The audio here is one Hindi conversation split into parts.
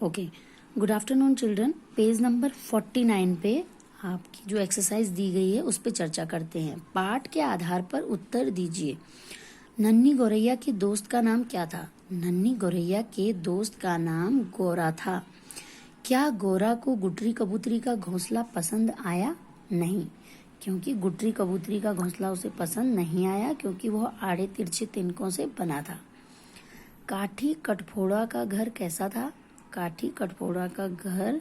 Okay, good afternoon children. Page number 49 पे आपकी जो एक्सरसाइज दी गई है उस पे चर्चा करते हैं। पाठ के आधार पर उत्तर दीजिए। नन्ही गौरैया के दोस्त का नाम क्या था? नन्ही गौरैया के दोस्त का नाम गोरा था। क्या गोरा को गुटरी कबूतरी का घोंसला पसंद आया? नहीं, क्योंकि गुटरी कबूतरी का घोंसला उसे पसंद नहीं आया, क्योंकि वह आड़े तिरछे तिनकों से बना था। काठी कटफोड़ा का घर कैसा था? काठी कटफोड़ा का घर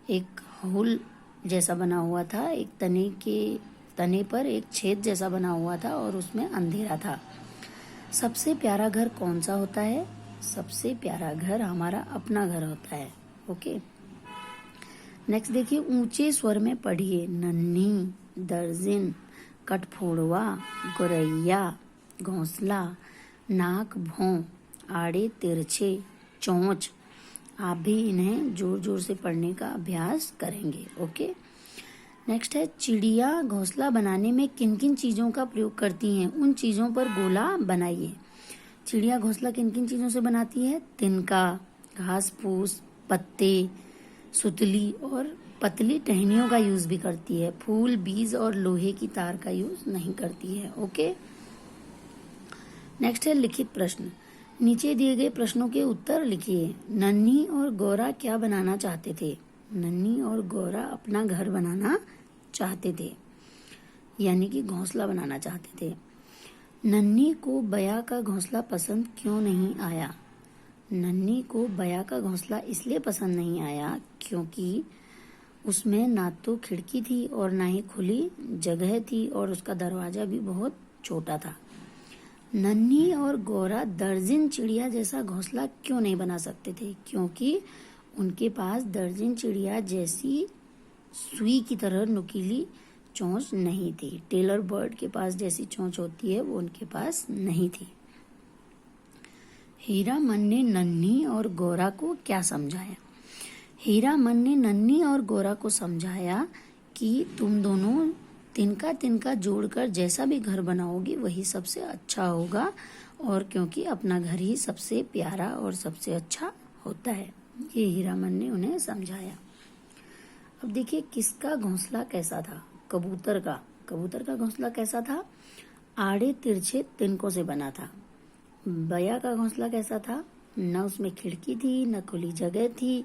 एक होल जैसा बना हुआ था, एक तने पर एक छेद जैसा बना हुआ था और उसमें अंधेरा था। सबसे प्यारा घर कौन सा होता है? सबसे प्यारा घर हमारा अपना घर होता है। ओके, नेक्स्ट देखिए, ऊंचे स्वर में पढ़िए। नन्ही, दर्जन, कटफोड़वा, गोरैया, घोंसला, नाक भौं, आड़े तिरछे, चोंच। आप भी इन्हें जोर जोर से पढ़ने का अभ्यास करेंगे। ओके, नेक्स्ट है, चिड़िया घोंसला बनाने में किन किन चीजों का प्रयोग करती हैं? उन चीजों पर गोला बनाइए। चिड़िया घोंसला किन किन चीजों से बनाती है? तिनका, घास फूस, पत्ते, सुतली और पतली टहनियों का यूज भी करती है। फूल, बीज और लोहे की तार का यूज नहीं करती है। ओके, नेक्स्ट है लिखित प्रश्न। नीचे दिए गए प्रश्नों के उत्तर लिखिए। नन्ही और गोरा क्या बनाना चाहते थे? नन्ही और गोरा अपना घर बनाना चाहते थे, यानी कि घोंसला बनाना चाहते थे। नन्ही को बया का घोंसला पसंद क्यों नहीं आया? नन्ही को बया का घोंसला इसलिए पसंद नहीं आया क्योंकि उसमें ना तो खिड़की थी और ना ही खुली जगह थी और उसका दरवाजा भी बहुत छोटा था। नन्ही और गोरा दर्जन चिड़िया जैसा घोंसला क्यों नहीं बना सकते थे? क्योंकि उनके पास दर्जन चिड़िया जैसी सुई की तरह नुकीली चोंच नहीं थी। टेलर बर्ड के पास जैसी चोंच होती है वो उनके पास नहीं थी। हीरामन ने नन्ही और गोरा को क्या समझाया? हीरामन ने नन्ही और गोरा को समझाया कि तुम दोनों तिनका तिनका जोड़कर जैसा भी घर बनाओगी वही सबसे अच्छा होगा, और क्योंकि अपना घर ही सबसे प्यारा और सबसे अच्छा होता है। ये हीरामन ने उन्हें समझाया। अब देखिए, किसका घोंसला कैसा था? कबूतर का। कबूतर का घोंसला कैसा था? आड़े तिरछे तिनकों से बना था। बया का घोंसला कैसा था? न उसमें खिड़की थी, न खुली जगह थी,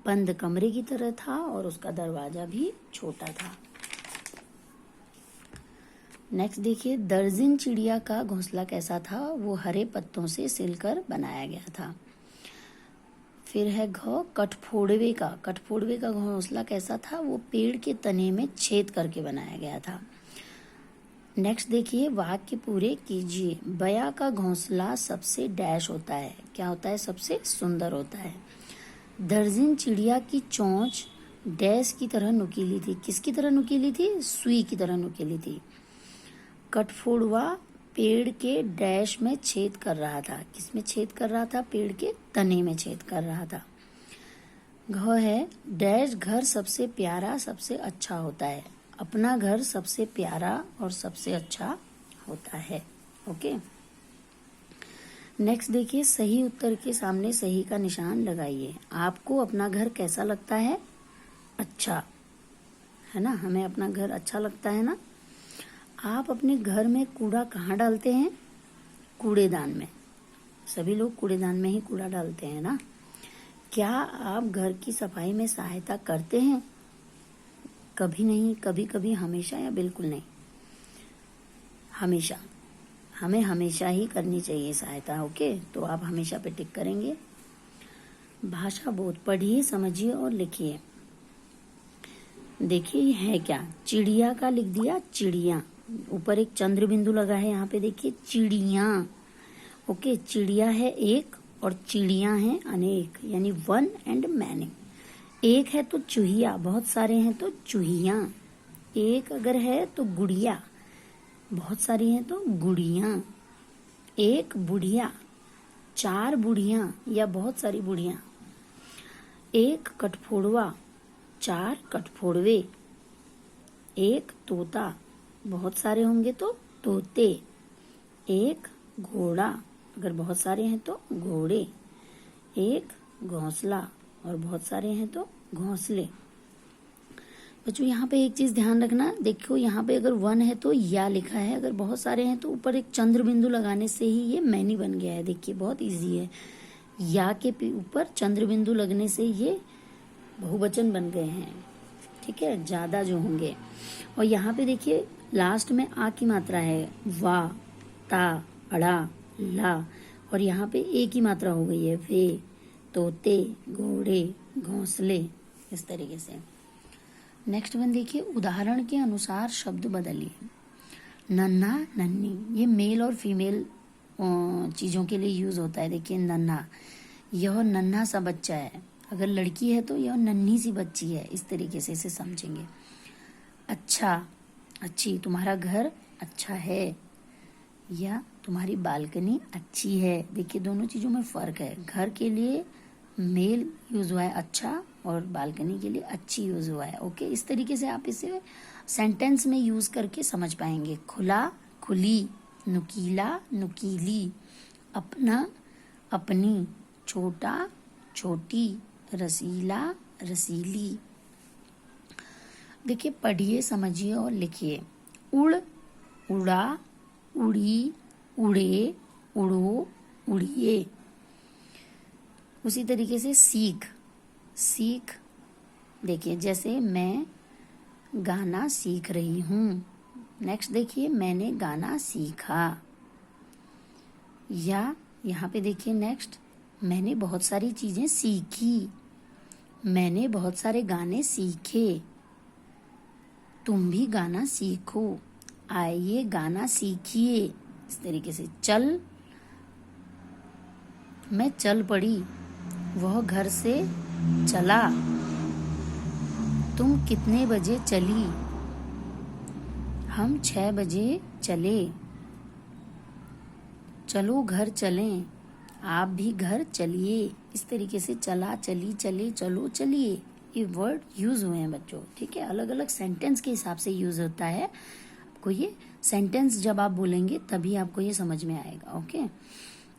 बंद कमरे की तरह था और उसका दरवाजा भी छोटा था। नेक्स्ट देखिए, दर्जन चिड़िया का घोंसला कैसा था? वो हरे पत्तों से सिलकर बनाया गया था। फिर है घ, कठफोड़वे का। कठफोड़वे का घोंसला कैसा था? वो पेड़ के तने में छेद करके बनाया गया था। नेक्स्ट देखिए, वाक्य पूरे कीजिए। बया का घोंसला सबसे डैश होता है। क्या होता है? सबसे सुंदर होता है। दर्जन चिड़िया की चोंच डैश की तरह नुकीली थी। किसकी तरह नुकीली थी? सुई की तरह नुकीली थी। कटफोड़वा पेड़ के डैश में छेद कर रहा था। किस में छेद कर रहा था? पेड़ के तने में छेद कर रहा था। घ है, डैश घर सबसे प्यारा सबसे अच्छा होता है। अपना घर सबसे प्यारा और सबसे अच्छा होता है। ओके, नेक्स्ट देखिए, सही उत्तर के सामने सही का निशान लगाइए। आपको अपना घर कैसा लगता है? अच्छा, है ना? हमें अपना घर अच्छा लगता है ना? आप अपने घर में कूड़ा कहाँ डालते हैं? कूड़ेदान में। सभी लोग कूड़ेदान में ही कूड़ा डालते हैं ना? क्या आप घर की सफाई में सहायता करते हैं? कभी नहीं, कभी कभी, हमेशा या बिल्कुल नहीं? हमेशा। हमें हमेशा ही करनी चाहिए सहायता। ओके, तो आप हमेशा पे टिक करेंगे। भाषा बोध, पढ़िए, समझिए और लिखिए। देखिए है क्या? चिड़िया का लिख दिया चिड़िया, ऊपर एक चंद्र बिंदु लगा है, यहाँ पे देखिए चिड़िया। ओके, चिड़िया है एक और चिड़िया हैं अनेक, यानी वन एंड मैनी। एक है तो चूहिया, बहुत सारे हैं तो चूहिया। एक अगर है तो गुड़िया, बहुत सारी हैं तो गुड़िया। एक बुढ़िया, चार बुढ़िया या बहुत सारी बुढ़िया। एक कठफोड़वा, चार कठफोड़वे। एक तोता, बहुत सारे होंगे तो तोते। एक घोड़ा, अगर बहुत सारे हैं तो घोड़े। एक घोंसला, और बहुत सारे हैं तो घोंसले। बच्चों यहाँ पे एक चीज ध्यान रखना, देखो यहाँ पे अगर 1 है तो या लिखा है, अगर बहुत सारे हैं तो ऊपर एक चंद्र बिंदु लगाने से ही ये मैनी बन गया है। देखिए बहुत इजी है, या के ऊपर चंद्र बिंदु लगने से ये बहुवचन बन गए हैं। ठीक है, ज्यादा जो होंगे। और यहाँ पे देखिए लास्ट में आ की मात्रा है, वा, ता, अड़ा, ला, और यहाँ पे ए की मात्रा हो गई है, वे, तोते, घोड़े, घोंसले, इस तरीके से। नेक्स्ट वन देखिए, उदाहरण के अनुसार शब्द बदलिए। नन्हा, नन्ही, ये मेल और फीमेल चीजों के लिए यूज होता है। देखिए नन्हा, यह नन्हा सा बच्चा है। अगर लड़की है तो यह नन्ही सी बच्ची है, इस तरीके से इसे समझेंगे। अच्छा, अच्छी, तुम्हारा घर अच्छा है, या तुम्हारी बालकनी अच्छी है। देखिए दोनों चीजों में फर्क है। घर के लिए मेल यूज हुआ है अच्छा, और बालकनी के लिए अच्छी यूज हुआ है। ओके, इस तरीके से आप इसे सेंटेंस में यूज करके समझ पाएंगे। खुला, खुली, नुकीला, नुकीली, अपना, अपनी, छोटा, छोटी, रसीला, रसीली। देखिए पढ़िए, समझिए और लिखिए। उड़, उड़ा, उड़ी, उड़े, उड़ो, उड़िए। उसी तरीके से सीख, सीख, देखिए जैसे मैं गाना सीख रही हूँ। नेक्स्ट देखिए, मैंने गाना सीखा। या यहाँ पे देखिए नेक्स्ट, मैंने बहुत सारी चीजें सीखी, मैंने बहुत सारे गाने सीखे। तुम भी गाना सीखो, आइए गाना सीखिए। इस तरीके से। चल, मैं चल पड़ी, वह घर से चला। तुम कितने बजे चली, हम 6 बजे चले। चलो घर चलें, आप भी घर चलिए। इस तरीके से चला, चली, चले, चलो, चलिए, ये वर्ड यूज हुए हैं बच्चों। ठीक है, अलग अलग सेंटेंस के हिसाब से यूज होता है। आपको ये सेंटेंस जब आप बोलेंगे तभी आपको ये समझ में आएगा। ओके,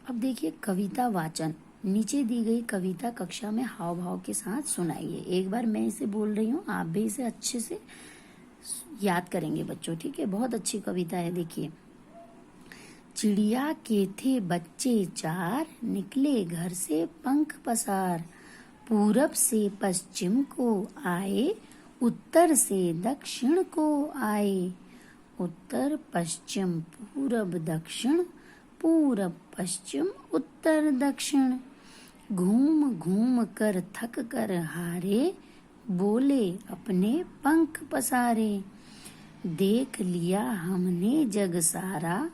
अब देखिए कविता वाचन। नीचे दी गई कविता कक्षा में हाव भाव के साथ सुनाइए। एक बार मैं इसे बोल रही हूँ, आप भी इसे अच्छे से याद करेंगे बच्चों। ठीक है, बहुत अच्छी कविता है। देखिए, चिड़िया के थे बच्चे 4, निकले घर से पंख पसार। पूरब से पश्चिम को आए, उत्तर से दक्षिण को आए। उत्तर पश्चिम पूरब दक्षिण, पूरब पश्चिम उत्तर दक्षिण। घूम घूम कर थक कर हारे, बोले अपने पंख पसारे। देख लिया हमने जग सारा,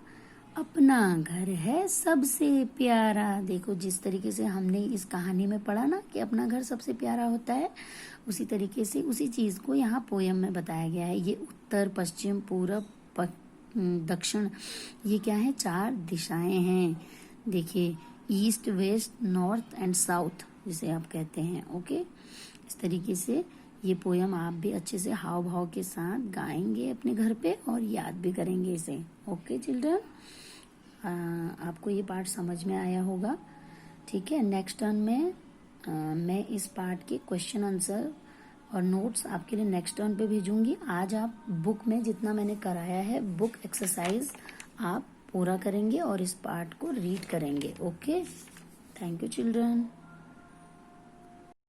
अपना घर है सबसे प्यारा। देखो जिस तरीके से हमने इस कहानी में पढ़ा ना कि अपना घर सबसे प्यारा होता है, उसी तरीके से उसी चीज को यहाँ पोयम में बताया गया है। ये उत्तर, पश्चिम, पूरब, दक्षिण, ये क्या है? 4 दिशाएं हैं। देखिए, east, west, north and south जिसे आप कहते हैं। ओके, इस तरीके से ये पोयम आप भी अच्छे से हाव भाव के साथ गाएंगे अपने घर पे और याद भी करेंगे इसे। ओके चिल्ड्रन, आपको ये पार्ट समझ में आया होगा। ठीक है, नेक्स्ट टर्न में मैं इस पार्ट के क्वेश्चन आंसर और नोट्स आपके लिए नेक्स्ट टर्न पे भेजूंगी। आज आप बुक में जितना मैंने कराया है, बुक एक्सरसाइज आप पूरा करेंगे और इस पार्ट को रीड करेंगे। Okay, thank you children.